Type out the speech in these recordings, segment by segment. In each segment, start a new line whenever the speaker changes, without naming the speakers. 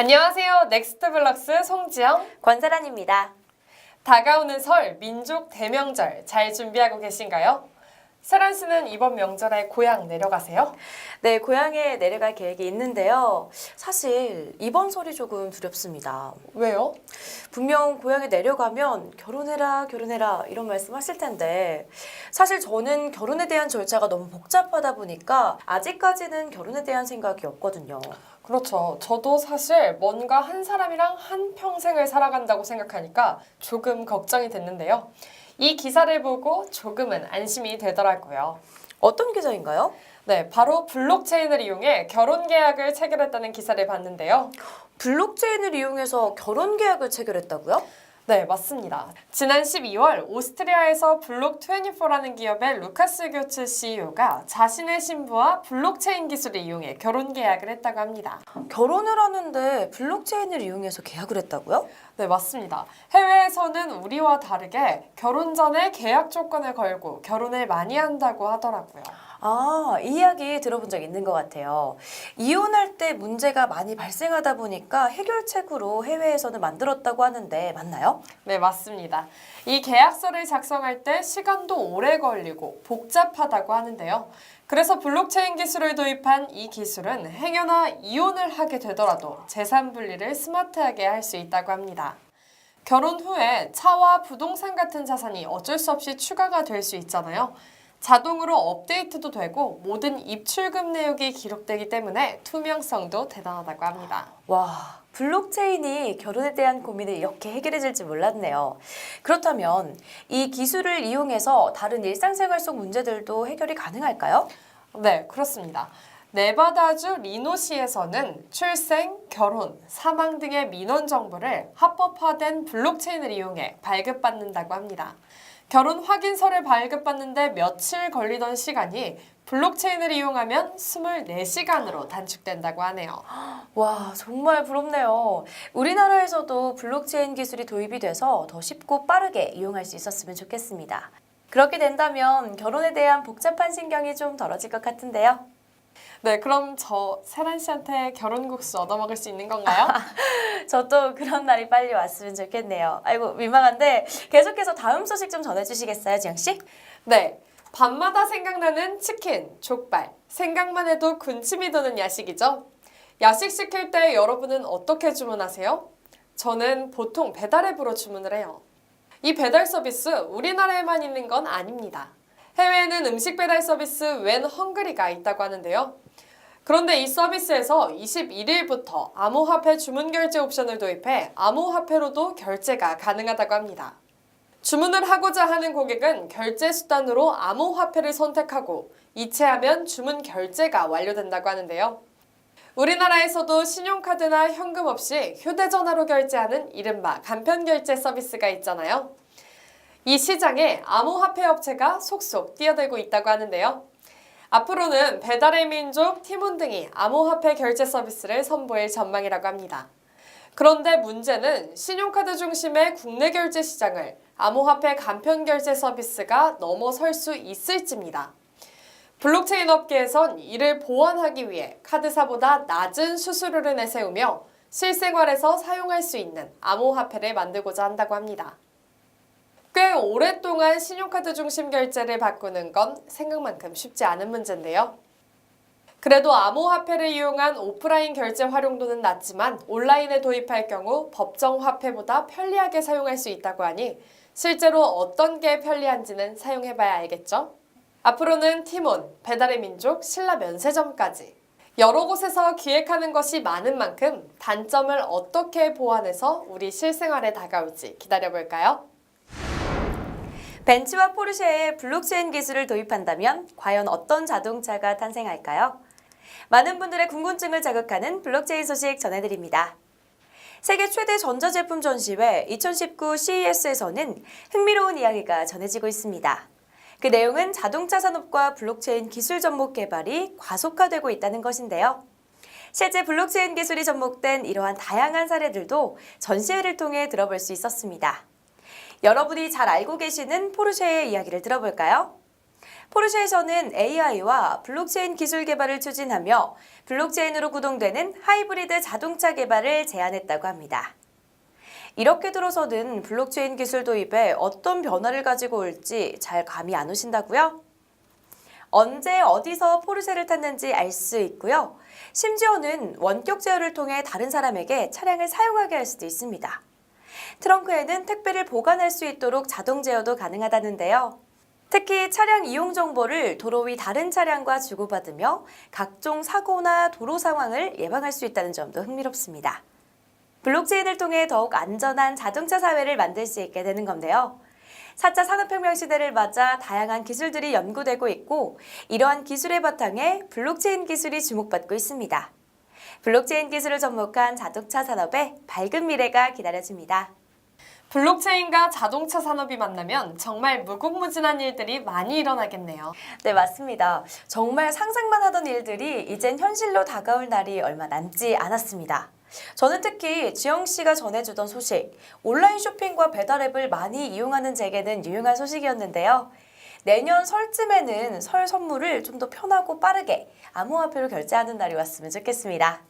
안녕하세요. 넥스트블럭스 송지영,
권사란입니다.
다가오는 설 민족 대명절 잘 준비하고 계신가요? 세란 씨는 이번 명절에 고향 내려가세요?
네, 고향에 내려갈 계획이 있는데요. 사실 이번 설이 조금 두렵습니다.
왜요?
분명 고향에 내려가면 결혼해라, 결혼해라 이런 말씀 하실 텐데 사실 저는 결혼에 대한 절차가 너무 복잡하다 보니까 아직까지는 결혼에 대한 생각이 없거든요.
그렇죠. 저도 사실 뭔가 한 사람이랑 한 평생을 살아간다고 생각하니까 조금 걱정이 됐는데요. 이 기사를 보고 조금은 안심이 되더라고요.
어떤 기사인가요?
네, 바로 블록체인을 이용해 결혼 계약을 체결했다는 기사를 봤는데요.
블록체인을 이용해서 결혼 계약을 체결했다고요?
네, 맞습니다. 지난 12월 오스트리아에서 블록24라는 기업의 루카스 교츠 CEO가 자신의 신부와 블록체인 기술을 이용해 결혼 계약을 했다고 합니다.
결혼을 하는데 블록체인을 이용해서 계약을 했다고요?
네, 맞습니다. 해외에서는 우리와 다르게 결혼 전에 계약 조건을 걸고 결혼을 많이 한다고 하더라고요.
아, 이 이야기 들어본 적 있는 것 같아요. 이혼할 때 문제가 많이 발생하다 보니까 해결책으로 해외에서는 만들었다고 하는데 맞나요?
네, 맞습니다. 이 계약서를 작성할 때 시간도 오래 걸리고 복잡하다고 하는데요. 그래서 블록체인 기술을 도입한 이 기술은 행여나 이혼을 하게 되더라도 재산 분리를 스마트하게 할 수 있다고 합니다. 결혼 후에 차와 부동산 같은 자산이 어쩔 수 없이 추가가 될 수 있잖아요. 자동으로 업데이트도 되고 모든 입출금 내역이 기록되기 때문에 투명성도 대단하다고 합니다.
와, 블록체인이 결혼에 대한 고민을 이렇게 해결해 줄지 몰랐네요. 그렇다면 이 기술을 이용해서 다른 일상생활 속 문제들도 해결이 가능할까요?
네, 그렇습니다. 네바다주 리노시에서는 출생, 결혼, 사망 등의 민원 정보를 합법화된 블록체인을 이용해 발급받는다고 합니다. 결혼 확인서를 발급받는데 며칠 걸리던 시간이 블록체인을 이용하면 24시간으로 단축된다고 하네요.
와, 정말 부럽네요. 우리나라에서도 블록체인 기술이 도입이 돼서 더 쉽고 빠르게 이용할 수 있었으면 좋겠습니다. 그렇게 된다면 결혼에 대한 복잡한 신경이 좀 덜어질 것 같은데요.
네, 그럼 저 세란 씨한테 결혼국수 얻어먹을 수 있는 건가요?
저도 그런 날이 빨리 왔으면 좋겠네요. 아이고, 민망한데 계속해서 다음 소식 좀 전해주시겠어요, 지영 씨?
네, 밤마다 생각나는 치킨, 족발. 생각만 해도 군침이 도는 야식이죠. 야식 시킬 때 여러분은 어떻게 주문하세요? 저는 보통 배달앱으로 주문을 해요. 이 배달 서비스 우리나라에만 있는 건 아닙니다. 해외에는 음식 배달 서비스 웬 헝그리가 있다고 하는데요. 그런데 이 서비스에서 21일부터 암호화폐 주문 결제 옵션을 도입해 암호화폐로도 결제가 가능하다고 합니다. 주문을 하고자 하는 고객은 결제 수단으로 암호화폐를 선택하고 이체하면 주문 결제가 완료된다고 하는데요. 우리나라에서도 신용카드나 현금 없이 휴대전화로 결제하는 이른바 간편결제 서비스가 있잖아요. 이 시장에 암호화폐 업체가 속속 뛰어들고 있다고 하는데요. 앞으로는 배달의 민족, 티몬 등이 암호화폐 결제 서비스를 선보일 전망이라고 합니다. 그런데 문제는 신용카드 중심의 국내 결제 시장을 암호화폐 간편 결제 서비스가 넘어설 수 있을지입니다. 블록체인 업계에선 이를 보완하기 위해 카드사보다 낮은 수수료를 내세우며 실생활에서 사용할 수 있는 암호화폐를 만들고자 한다고 합니다. 꽤 오랫동안 신용카드 중심 결제를 바꾸는 건 생각만큼 쉽지 않은 문제인데요. 그래도 암호화폐를 이용한 오프라인 결제 활용도는 낮지만 온라인에 도입할 경우 법정 화폐보다 편리하게 사용할 수 있다고 하니 실제로 어떤 게 편리한지는 사용해봐야 알겠죠? 앞으로는 티몬, 배달의 민족, 신라 면세점까지 여러 곳에서 기획하는 것이 많은 만큼 단점을 어떻게 보완해서 우리 실생활에 다가올지 기다려볼까요?
벤츠와 포르쉐의 블록체인 기술을 도입한다면 과연 어떤 자동차가 탄생할까요? 많은 분들의 궁금증을 자극하는 블록체인 소식 전해드립니다. 세계 최대 전자제품 전시회 2019 CES에서는 흥미로운 이야기가 전해지고 있습니다. 그 내용은 자동차 산업과 블록체인 기술 접목 개발이 과속화되고 있다는 것인데요. 실제 블록체인 기술이 접목된 이러한 다양한 사례들도 전시회를 통해 들어볼 수 있었습니다. 여러분이 잘 알고 계시는 포르쉐의 이야기를 들어볼까요? 포르쉐에서는 AI와 블록체인 기술 개발을 추진하며 블록체인으로 구동되는 하이브리드 자동차 개발을 제안했다고 합니다. 이렇게 들어서는 블록체인 기술 도입에 어떤 변화를 가지고 올지 잘 감이 안 오신다고요? 언제 어디서 포르쉐를 탔는지 알 수 있고요. 심지어는 원격 제어를 통해 다른 사람에게 차량을 사용하게 할 수도 있습니다. 트렁크에는 택배를 보관할 수 있도록 자동 제어도 가능하다는데요. 특히 차량 이용 정보를 도로 위 다른 차량과 주고받으며 각종 사고나 도로 상황을 예방할 수 있다는 점도 흥미롭습니다. 블록체인을 통해 더욱 안전한 자동차 사회를 만들 수 있게 되는 건데요. 4차 산업혁명 시대를 맞아 다양한 기술들이 연구되고 있고 이러한 기술의 바탕에 블록체인 기술이 주목받고 있습니다. 블록체인 기술을 접목한 자동차 산업의 밝은 미래가 기다려집니다.
블록체인과 자동차 산업이 만나면 정말 무궁무진한 일들이 많이 일어나겠네요.
네, 맞습니다. 정말 상상만 하던 일들이 이젠 현실로 다가올 날이 얼마 남지 않았습니다. 저는 특히 지영 씨가 전해주던 소식, 온라인 쇼핑과 배달 앱을 많이 이용하는 제게는 유용한 소식이었는데요. 내년 설쯤에는 설 선물을 좀 더 편하고 빠르게 암호화폐로 결제하는 날이 왔으면 좋겠습니다.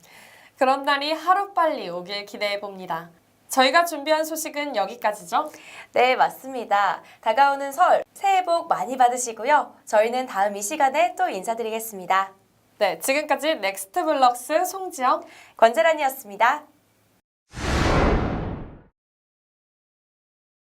그런 날이 하루빨리 오길 기대해봅니다. 저희가 준비한 소식은 여기까지죠?
네, 맞습니다. 다가오는 설, 새해 복 많이 받으시고요. 저희는 다음 이 시간에 또 인사드리겠습니다.
네, 지금까지 넥스트블럭스 송지영,
권재란이었습니다.